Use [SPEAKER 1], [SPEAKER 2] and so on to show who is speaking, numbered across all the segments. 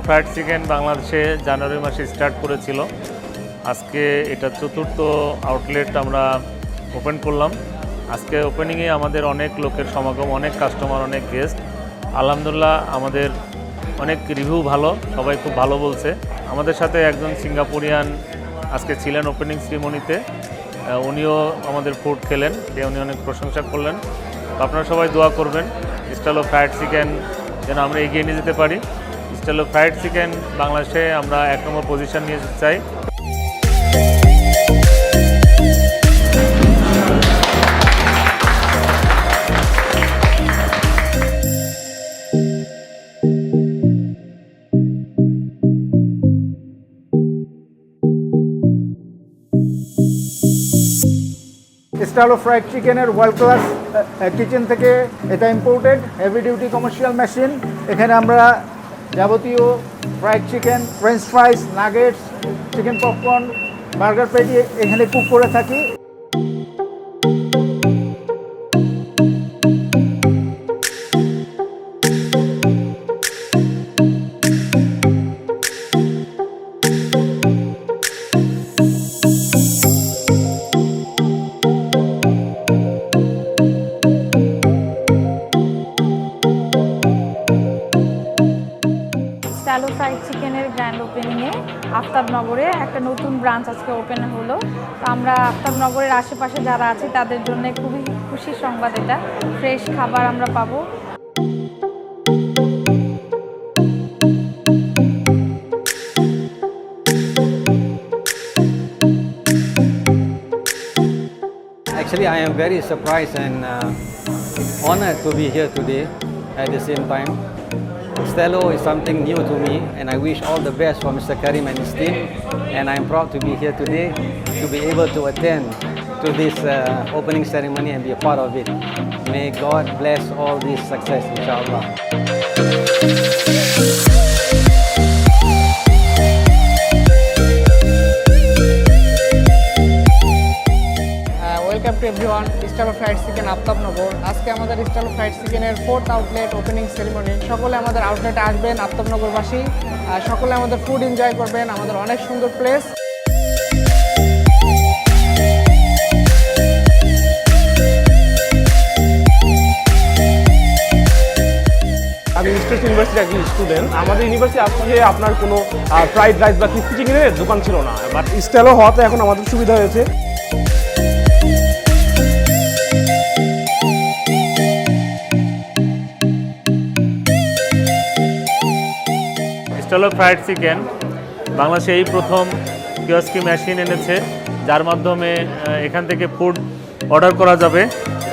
[SPEAKER 1] Fried chicken বাংলাদেশে জানুয়ারি মাসে start করেছিল। আজকে এটা চতুর্থ আউটলেট আমরা ওপেন করলাম। আজকে ওপেনিংয়ে আমাদের অনেক লোকের সমাগম, অনেক কাস্টমার, অনেক গেস্ট। আলহামদুলিল্লাহ আমাদের অনেক রিভিউ ভালো, সবাই খুব ভালো বলছে। আমাদের সাথে একজন সিঙ্গাপুরিয়ান আজকে ছিলেন ওপেনিং সেরিমনিতে, উনিও আমাদের ফুড খেলেন, উনি অনেক প্রশংসা করলেন। তো আপনারা সবাই দোয়া করবেন স্টাইল ফ্রাইড চিকেন যেন আমরা এগিয়ে নিয়ে যেতে পারি। স্টাইল ফ্রাইড চিকেন বাংলাদেশে আমরা 1 নম্বর পজিশন নিয়ে যেতে চাই।
[SPEAKER 2] স্টাইল ফ্রাইড চিকেনের ওয়ার্ল্ড ক্লাস কিচেন থেকে এটা imported heavy duty commercial machine. এখানে আমরা যাবতীয় fried chicken, French fries, nuggets, chicken popcorn, burger patty এখানে কুক করে থাকি।
[SPEAKER 3] স্টাইল ফ্রাইড চিকেনের গ্র্যান্ড ওপেনিংয়ে আফতাবনগরে একটা নতুন ব্রাঞ্চ আজকে ওপেন হলো। তো আমরা আফতাবনগরের আশেপাশে যারা আছে তাদের জন্য খুবই খুশির সংবাদ, এটা ফ্রেশ খাবার আমরা পাবো।
[SPEAKER 4] Actually, I am very surprised and honored to be here today at the same time. Stello is something new to me and I wish all the best for Mr. Karim and his team, and I am proud to be here today to be able to attend to this opening ceremony and be a part of it. May God bless all this success, inshallah.
[SPEAKER 5] Welcome to everyone, style fried chicken Aftabnagar. আজকে আমাদের style fried চিকেনের 4th outlet opening ceremony. সকলে আমাদের আউটলেটে আসবেন, আফতাবনগরবাসী সকলে আমাদের food enjoy করবেন। আমাদের অনেক সুন্দর প্লেস।
[SPEAKER 6] আমি স্টেট ইউনিভার্সিটির একজন স্টুডেন্ট। আমাদের ইউনিভার্সিটি আসলে আপনার কোনো ফ্রাইড রাইস বা ক্রিস্পি চিকেনের দোকান ছিল না, বাট স্টাইলও হওয়াতে এখন আমাদের সুবিধা হয়েছে।
[SPEAKER 1] স্টাইল ফ্রাইড চিকেন বাংলাদেশে এই প্রথম কিওস্কি মেশিন এনেছে, যার মাধ্যমে এখান থেকে ফুড অর্ডার করা যাবে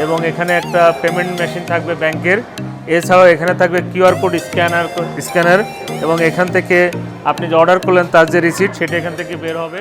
[SPEAKER 1] এবং এখানে একটা পেমেন্ট মেশিন থাকবে ব্যাংকের। এছাড়াও এখানে থাকবে কিউআর কোড স্ক্যানার এবং এখান থেকে আপনি যে অর্ডার করলেন তার যে রিসিট সেটা এখান থেকে বের হবে।